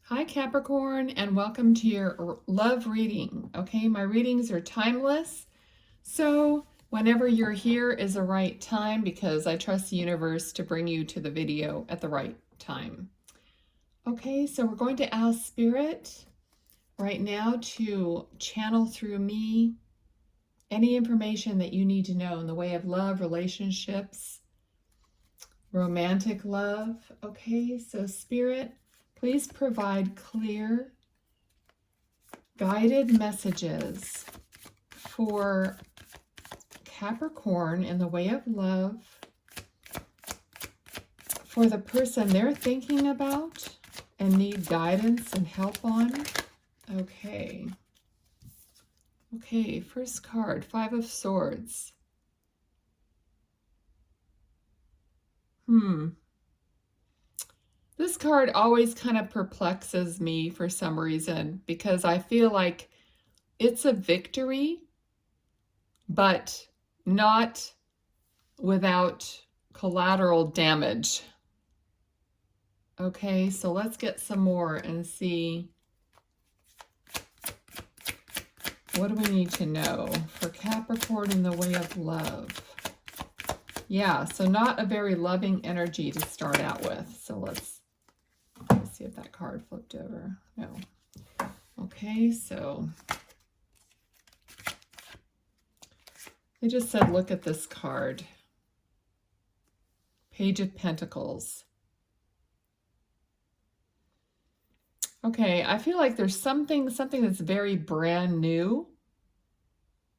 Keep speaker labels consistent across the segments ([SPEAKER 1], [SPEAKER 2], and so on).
[SPEAKER 1] Hi Capricorn, and welcome to your love reading. Okay, my readings are timeless, so whenever you're here is the right time because I trust the universe to bring you to the video at the right time. Okay, so we're going to ask Spirit right now to channel through me any information that you need to know in the way of love, relationships, romantic love. Okay, so Spirit, please provide clear, guided messages for Capricorn in the way of love, for the person they're thinking about and need guidance and help on. Okay. Okay, first card, Five of Swords. This card always kind of perplexes me for some reason because I feel like it's a victory, but not without collateral damage. Okay, so let's get some more and see what do we need to know for Capricorn in the way of love. Yeah, so not a very loving energy to start out with. So let's see if that card flipped over. No. Okay, so they just said, look at this card. Page of Pentacles. Okay, I feel like there's something that's very brand new.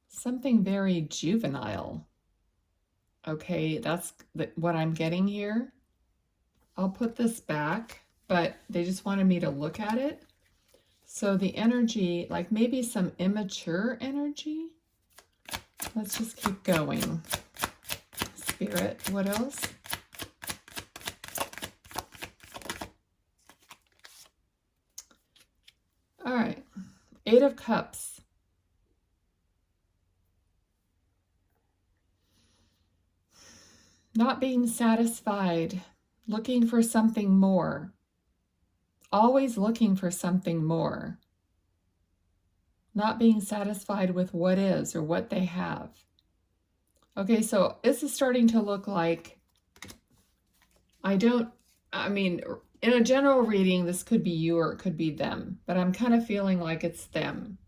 [SPEAKER 1] Something very juvenile. Okay, that's what I'm getting here. I'll put this back, but they just wanted me to look at it. So the energy, like maybe some immature energy. Let's just keep going. Spirit, what else? All right, Eight of Cups. Not being satisfied, looking for something more. Always looking for something more. Not being satisfied with what is or what they have. Okay, so this is starting to look like, I mean, in a general reading, this could be you or it could be them, but I'm kind of feeling like it's them.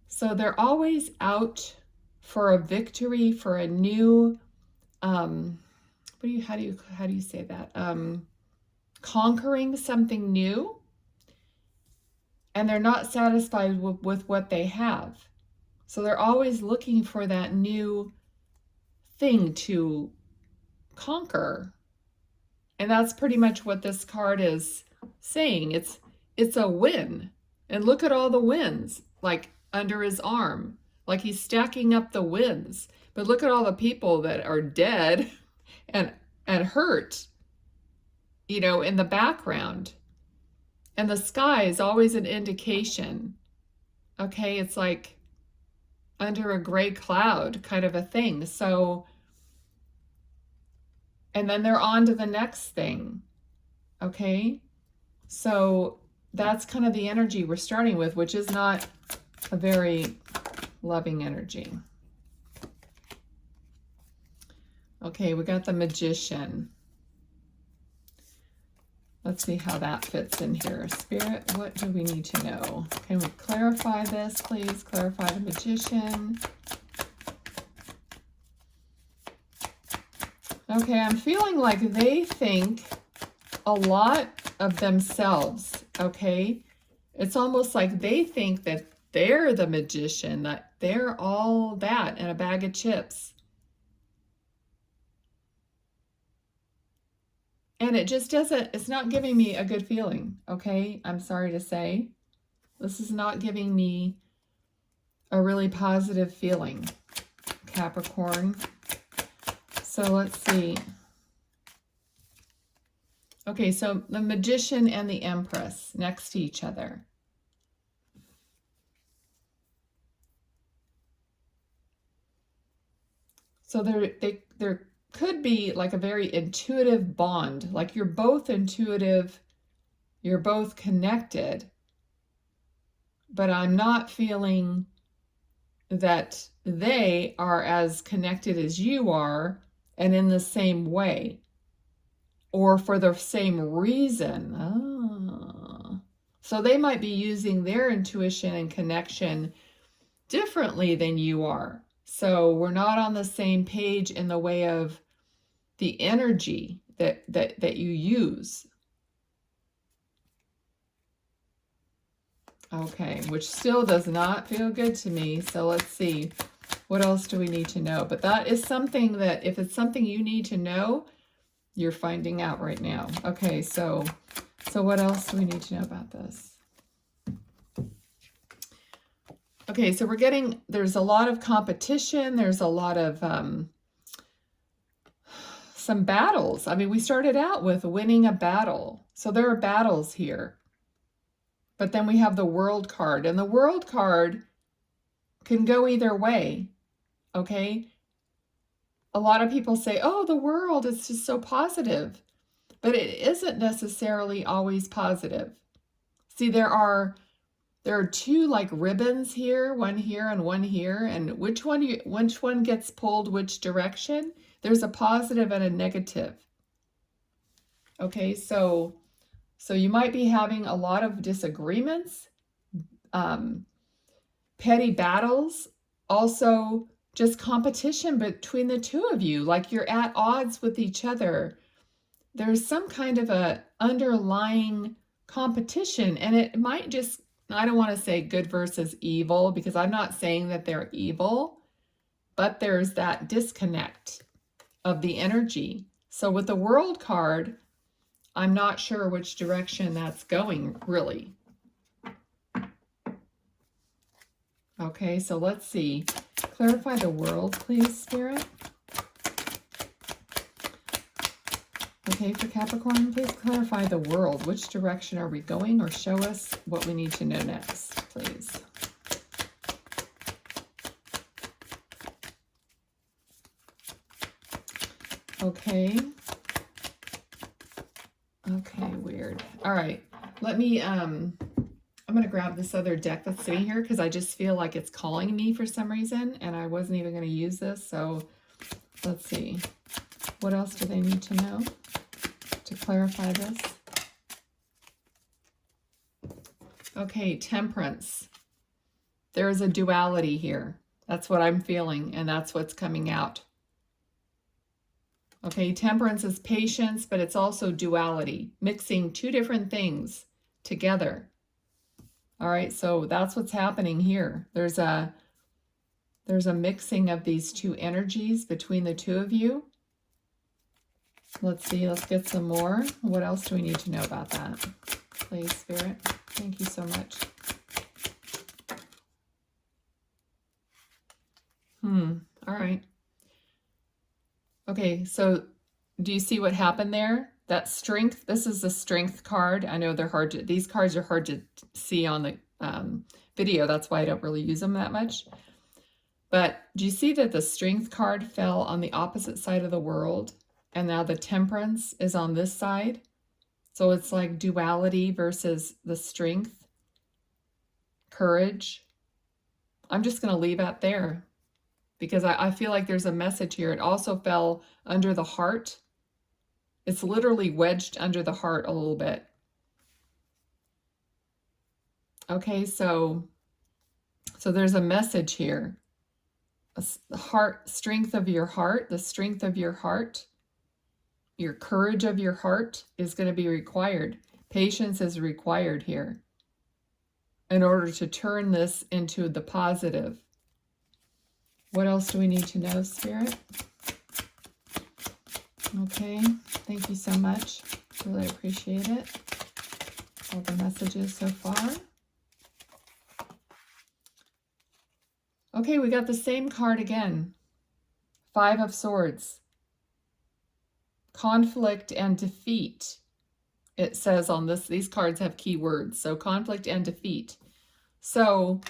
[SPEAKER 1] So they're always out for a victory, for a new, how do you say that? Conquering something new, and they're not satisfied with what they have. So they're always looking for that new thing to conquer. And that's pretty much what this card is saying. It's a win. And look at all the wins, like under his arm, like he's stacking up the wins. But look at all the people that are dead and hurt, you know, in the background. And the sky is always an indication. Okay, it's like under a gray cloud kind of a thing. So, and then they're on to the next thing. Okay, so that's kind of the energy we're starting with, which is not a very loving energy. Okay, we got the Magician. Let's see how that fits in here. Spirit, what do we need to know? Can we clarify this, please? Clarify the Magician. Okay, I'm feeling like they think a lot of themselves, okay? It's almost like they think that they're the magician, that they're all that in a bag of chips. And it just doesn't, it's not giving me a good feeling, okay? I'm sorry to say. This is not giving me a really positive feeling, Capricorn. So let's see. Okay, so the Magician and the Empress next to each other. So there could be like a very intuitive bond, like you're both intuitive You're both connected, but I'm not feeling that they are as connected as you are and in the same way or for the same reason. So they might be using their intuition and connection differently than you are. So we're not on the same page in the way of the energy that you use. Okay, which still does not feel good to me. So let's see. What else do we need to know? But that is something that, if it's something you need to know, you're finding out right now. Okay, so what else do we need to know about this? Okay, so there's a lot of competition. There's a lot of some battles. I mean, we started out with winning a battle. So there are battles here. But then we have the World card. And the World card can go either way, okay? A lot of people say, oh, the world is just so positive. But it isn't necessarily always positive. See, there are two like ribbons here, one here and one here, and which one gets pulled which direction? There's a positive and a negative. Okay, so you might be having a lot of disagreements, petty battles, also just competition between the two of you, like you're at odds with each other. There's some kind of a underlying competition, and it might just, I don't want to say good versus evil, because I'm not saying that they're evil, but there's that disconnect of the energy. So with the World card, I'm not sure which direction that's going, really. Okay, so let's see. Clarify the world, please, Spirit. Okay, for Capricorn, please clarify the world. Which direction are we going, or show us what we need to know next, please. Okay. Okay, weird. All right, let me, I'm going to grab this other deck that's sitting here because I just feel like it's calling me for some reason, and I wasn't even going to use this. So let's see. What else do they need to know to clarify this? Okay, Temperance. There is a duality here. That's what I'm feeling, and that's what's coming out. Okay, Temperance is patience, but it's also duality, mixing two different things together. All right, so that's what's happening here. There's a mixing of these two energies between the two of you. Let's see, let's get some more. What else do we need to know about that? Please, Spirit. Thank you so much. All right. Okay, so do you see what happened there? That strength, this is the strength card. I know these cards are hard to see on the video. That's why I don't really use them that much. But do you see that the strength card fell on the opposite side of the world? And now the Temperance is on this side. So it's like duality versus the strength, courage. I'm just going to leave it there because I feel like there's a message here. It also fell under the heart. It's literally wedged under the heart a little bit. Okay, so there's a message here. The heart, strength of your heart, the strength of your heart, your courage of your heart is going to be required. Patience is required here in order to turn this into the positive. What else do we need to know, Spirit? Okay, thank you so much. Really appreciate it. All the messages so far. Okay, we got the same card again. Five of Swords. Conflict and defeat. It says on this, these cards have key words. So conflict and defeat. So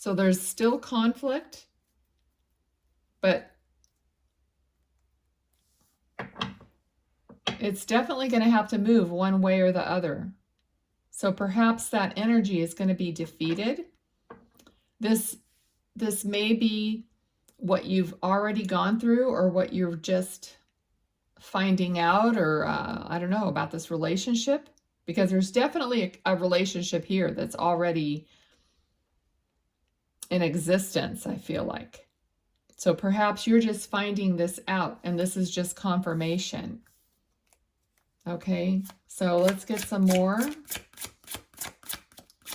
[SPEAKER 1] there's still conflict, but It's definitely going to have to move one way or the other. So perhaps that energy is going to be defeated. This may be what you've already gone through, or what you're just finding out, or I don't know, about this relationship, because there's definitely a relationship here that's already in existence, I feel like. So perhaps you're just finding this out, and this is just confirmation. Okay, so let's get some more.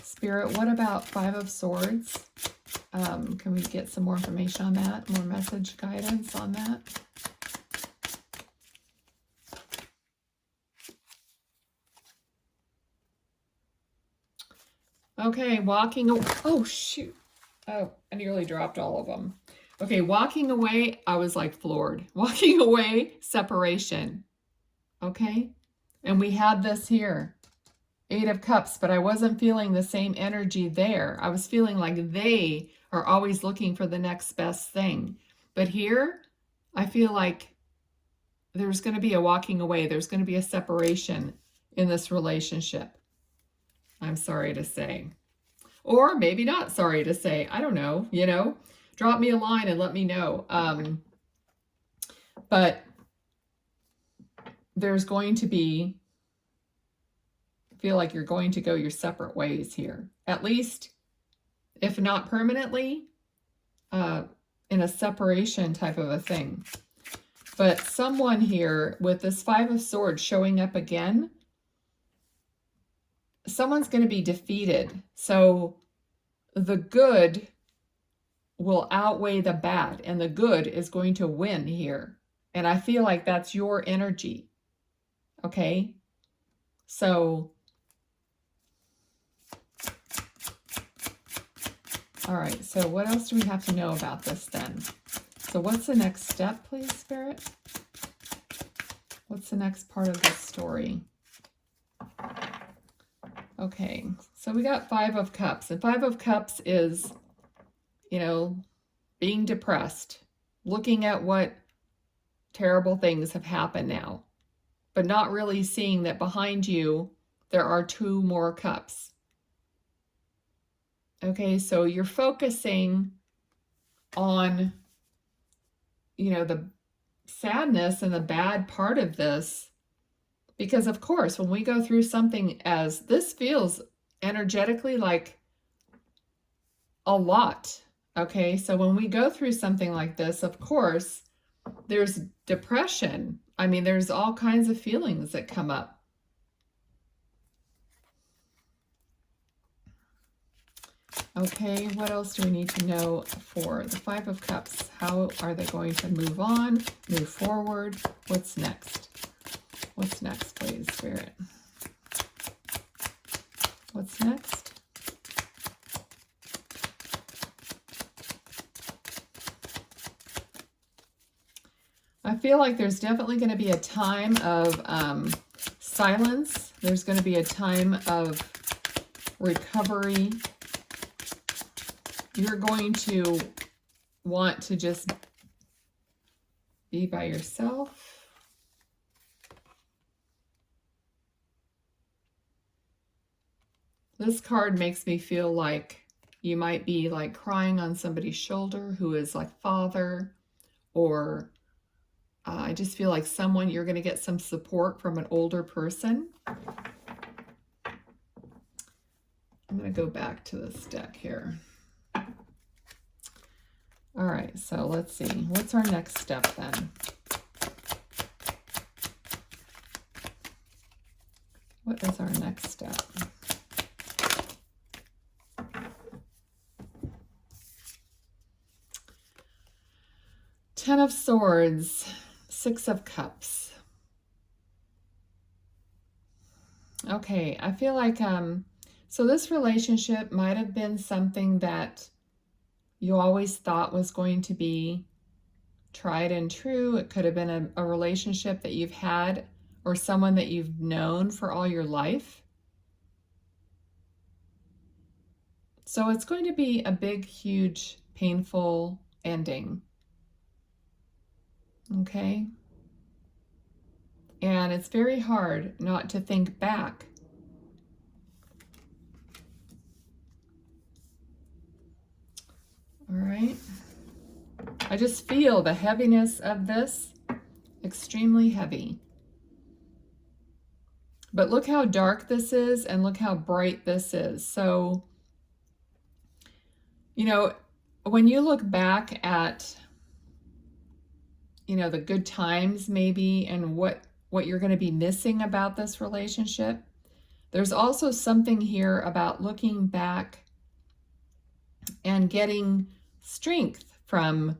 [SPEAKER 1] Spirit, what about Five of Swords? Can we get some more information on that? More message guidance on that? Okay, walking away. Oh, shoot. Oh, I nearly dropped all of them. Okay, walking away, I was like floored. Walking away, separation. Okay, and we had this here. Eight of Cups, but I wasn't feeling the same energy there. I was feeling like they are always looking for the next best thing. But here, I feel like there's going to be a walking away. There's going to be a separation in this relationship. I'm sorry to say. Or maybe not sorry to say. I don't know, you know. Drop me a line and let me know. But there's going to be, I feel like you're going to go your separate ways here. At least, if not permanently, in a separation type of a thing. But someone here with this Five of Swords showing up again, someone's going to be defeated. So the good will outweigh the bad, and the good is going to win here. And I feel like that's your energy. Okay? So, all right, so what else do we have to know about this then? So what's the next step, please, Spirit? What's the next part of this story? Okay, so we got Five of Cups. And Five of Cups is, you know, being depressed, looking at what terrible things have happened now, but not really seeing that behind you there are two more cups. Okay, so you're focusing on, you know, the sadness and the bad part of this, because of course, when we go through something as this, feels energetically like a lot. Okay, so when we go through something like this, of course, there's depression. I mean, there's all kinds of feelings that come up. Okay, what else do we need to know for the Five of Cups? How are they going to move on, move forward? What's next? What's next, please, Spirit? What's next? I feel like there's definitely going to be a time of silence. There's going to be a time of recovery. You're going to want to just be by yourself. This card makes me feel like you might be like crying on somebody's shoulder who is like father, or I just feel like someone, you're going to get some support from an older person. I'm going to go back to this deck here. All right, so let's see. What's our next step then? What is our next step? Ten of Swords, Six of Cups. Okay, I feel like, so this relationship might have been something that you always thought was going to be tried and true. It could have been a relationship that you've had, or someone that you've known for all your life. So it's going to be a big, huge, painful ending. Okay? And it's very hard not to think back. All right. I just feel the heaviness of this, extremely heavy. But look how dark this is and look how bright this is. So, you know, when you look back at, you know, the good times maybe and what you're going to be missing about this relationship, there's also something here about looking back and getting strength from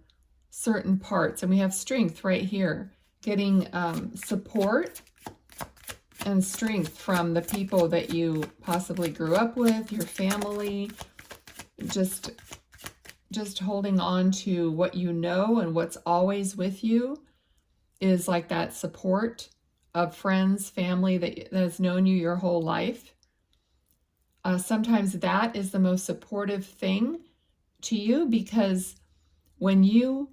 [SPEAKER 1] certain parts. And we have strength right here, getting support and strength from the people that you possibly grew up with, your family, just holding on to what you know and what's always with you is like that support of friends, family that has known you your whole life. Sometimes that is the most supportive thing to you, because when you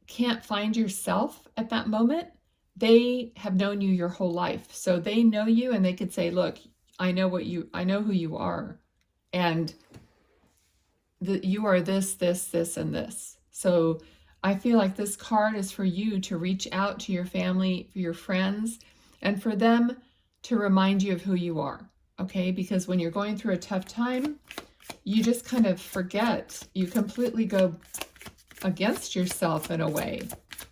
[SPEAKER 1] can't find yourself at that moment, they have known you your whole life. So they know you and they could say, look, I know who you are. And you are this, this, this, and this. So I feel like this card is for you to reach out to your family, for your friends, and for them to remind you of who you are. Okay? Because when you're going through a tough time, you just kind of forget. You completely go against yourself in a way.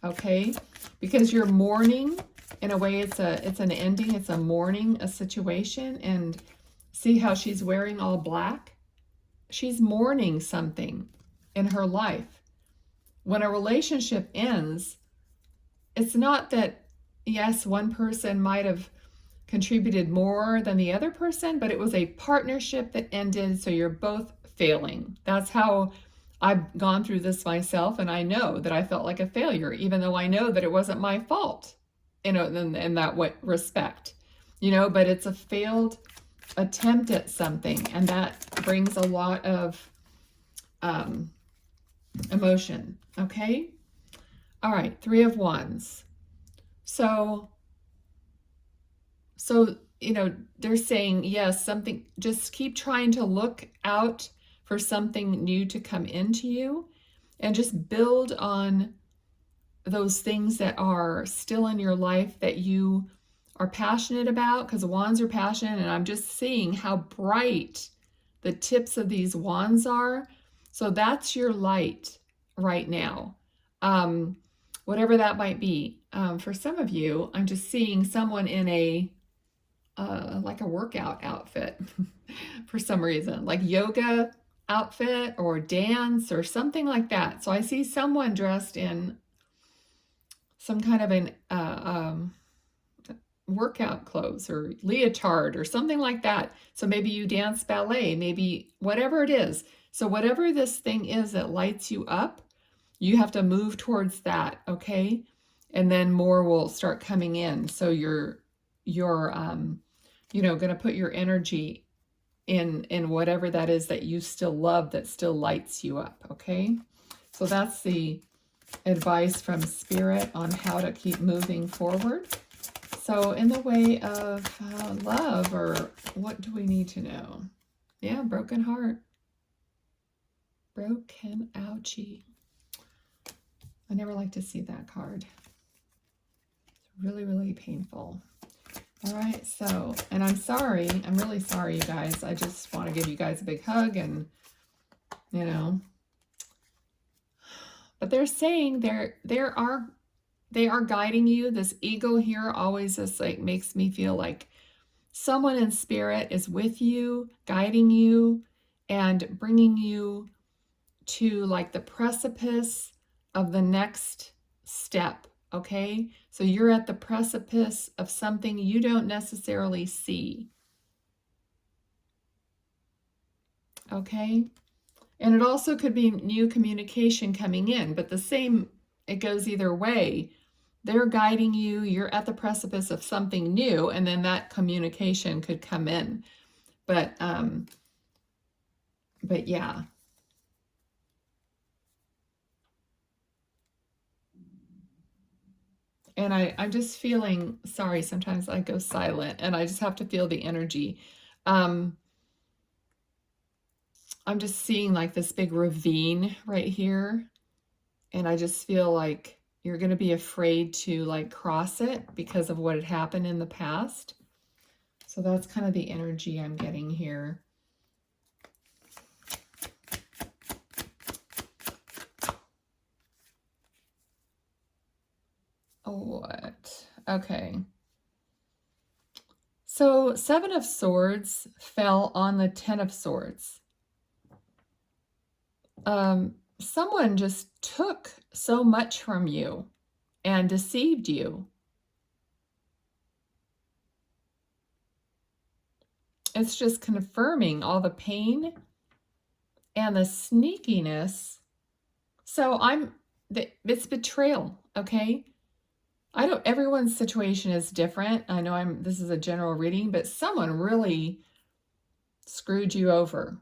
[SPEAKER 1] Okay? Because you're mourning. In a way, it's an ending. It's a mourning, a situation. And see how she's wearing all black? She's mourning something in her life. When a relationship ends, it's not that, yes, one person might have contributed more than the other person, but it was a partnership that ended, so you're both failing. That's how I've gone through this myself, and I know that I felt like a failure, even though I know that it wasn't my fault, you know, in that respect, you know, but it's a failed attempt at something, and that brings a lot of emotion. Okay. All right. 3 of Wands. So you know, they're saying, yes, something, just keep trying to look out for something new to come into you, and just build on those things that are still in your life that you are passionate about, because wands are passionate, and I'm just seeing how bright the tips of these wands are. So that's your light right now. Whatever that might be. For some of you, I'm just seeing someone in a like a workout outfit for some reason, like yoga outfit or dance or something like that. So I see someone dressed in some kind of an workout clothes or leotard or something like that. So maybe you dance ballet, maybe whatever it is. So whatever this thing is that lights you up, you have to move towards that, okay? And then more will start coming in. So you're you know, going to put your energy in whatever that is that you still love, that still lights you up, okay? So that's the advice from Spirit on how to keep moving forward. So in the way of love, or what do we need to know? Yeah, broken heart. Broken, ouchie. I never like to see that card. It's really, really painful. All right, so, and I'm sorry. I'm really sorry, you guys. I just want to give you guys a big hug and, you know. But they're saying they are guiding you. This eagle here always just like makes me feel like someone in spirit is with you, guiding you, and bringing you to like the precipice of the next step, okay? So you're at the precipice of something you don't necessarily see, okay? And it also could be new communication coming in, but the same, it goes either way. They're guiding you, you're at the precipice of something new, and then that communication could come in. But yeah. And I'm just feeling, sorry, sometimes I go silent and I just have to feel the energy. I'm just seeing like this big ravine right here. And I just feel like you're going to be afraid to like cross it because of what had happened in the past. So that's kind of the energy I'm getting here. What? Okay. So 7 of Swords fell on the 10 of Swords. Someone just took so much from you and deceived you. It's just confirming all the pain and the sneakiness. So it's betrayal, okay? Everyone's situation is different. I know this is a general reading, but someone really screwed you over.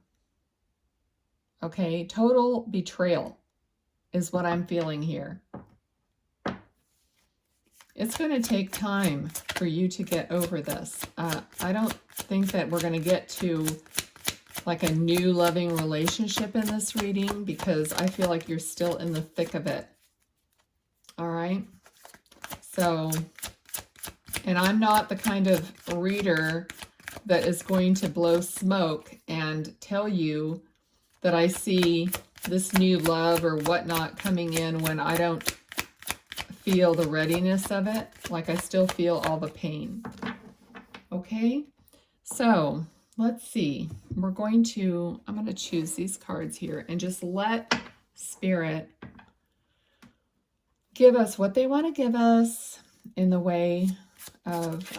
[SPEAKER 1] Okay, total betrayal is what I'm feeling here. It's going to take time for you to get over this. I don't think that we're going to get to like a new loving relationship in this reading because I feel like you're still in the thick of it. All right. So, and I'm not the kind of reader that is going to blow smoke and tell you that I see this new love or whatnot coming in when I don't feel the readiness of it. Like I still feel all the pain. Okay, so let's see. I'm going to choose these cards here and just let Spirit give us what they want to give us in the way of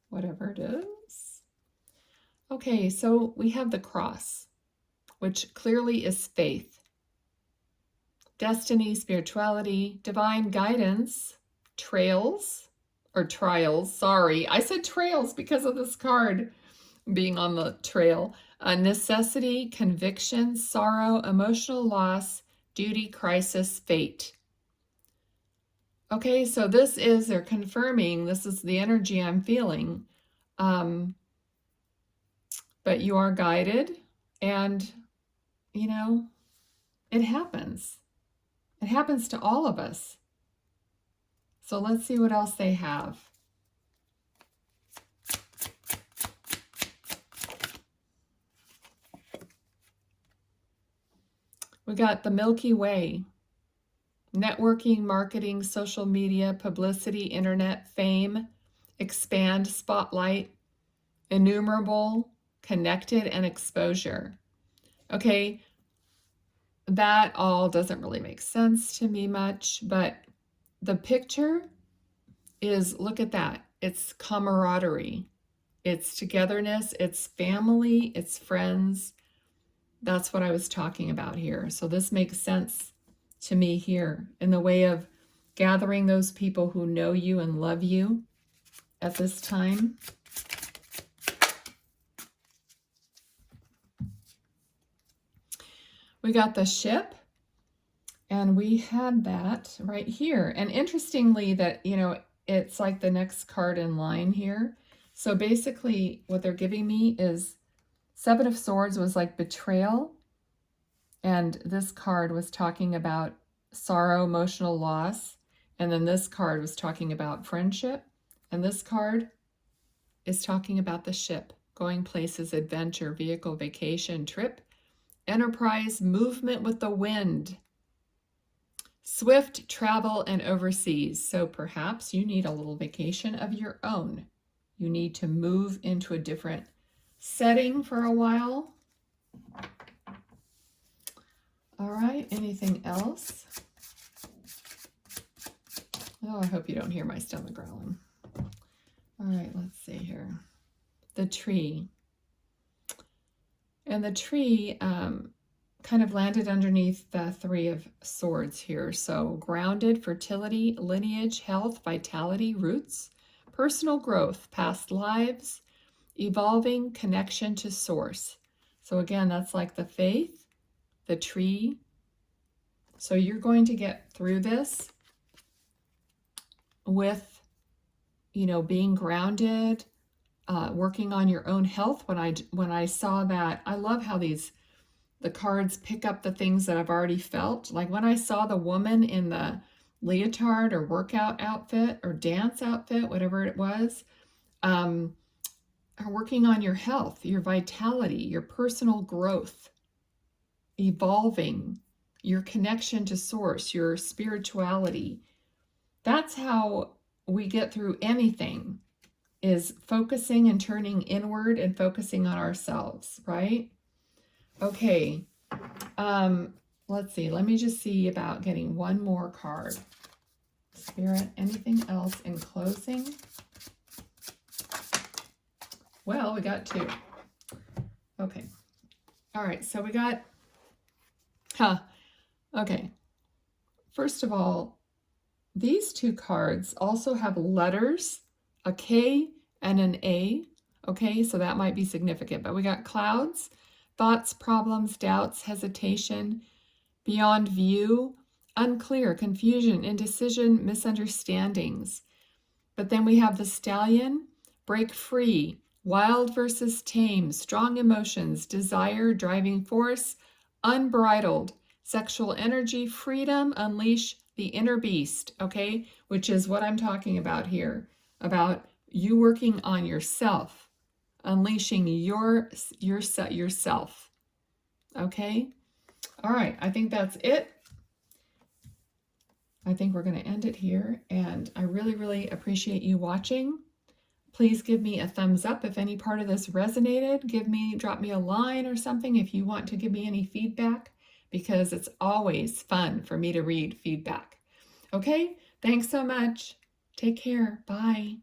[SPEAKER 1] whatever it is. Okay, so we have the cross, which clearly is faith, destiny, spirituality, divine guidance, trials. Sorry, I said trails because of this card being on the trail. Necessity, conviction, sorrow, emotional loss, duty, crisis, fate. Okay, so they're confirming, this is the energy I'm feeling. But you are guided and, you know, it happens. It happens to all of us. So let's see what else they have. We got the Milky Way. Networking, marketing, social media, publicity, internet, fame, expand, spotlight, innumerable, connected, and exposure. Okay, that all doesn't really make sense to me much, but the picture is, look at that. It's camaraderie. It's togetherness. It's family. It's friends. That's what I was talking about here. So this makes sense to me here in the way of gathering those people who know you and love you at this time. We got the ship, and we had that right here. And interestingly that, it's like the next card in line here. So basically what they're giving me is 7 of Swords was like betrayal. And this card was talking about sorrow, emotional loss. And then this card was talking about friendship. And this card is talking about the ship, going places, adventure, vehicle, vacation, trip, enterprise, movement with the wind, swift travel, and overseas. So perhaps you need a little vacation of your own. You need to move into a different setting for a while. All right, anything else? Oh, I hope you don't hear my stomach growling. All right, let's see here. The tree. And the tree kind of landed underneath the 3 of Swords here. So grounded, fertility, lineage, health, vitality, roots, personal growth, past lives, evolving, connection to source. So again, that's like the faith, the tree. So you're going to get through this. with, being grounded, working on your own health. When I saw that, I love how the cards pick up the things that I've already felt. Like when I saw the woman in the leotard or workout outfit or dance outfit, whatever it was, working on your health, your vitality, your personal growth, evolving, your connection to source, your spirituality. That's how we get through anything, is focusing and turning inward and focusing on ourselves, right? Okay. Let's see. Let me just see about getting one more card. Spirit, anything else in closing? Well, we got two. Okay. All right. So we got, okay. First of all, these two cards also have letters, a K and an A. Okay. So that might be significant, but we got clouds, thoughts, problems, doubts, hesitation, beyond view, unclear, confusion, indecision, misunderstandings. But then we have the stallion, break free, wild versus tame, strong emotions, desire, driving force, unbridled, sexual energy, freedom, unleash the inner beast, okay? Which is what I'm talking about here, about you working on yourself, unleashing yourself, okay? All right, I think that's it. I think we're going to end it here, and I really, really appreciate you watching. Please give me a thumbs up if any part of this resonated. Drop me a line or something if you want to give me any feedback, because it's always fun for me to read feedback. Okay, thanks so much. Take care. Bye.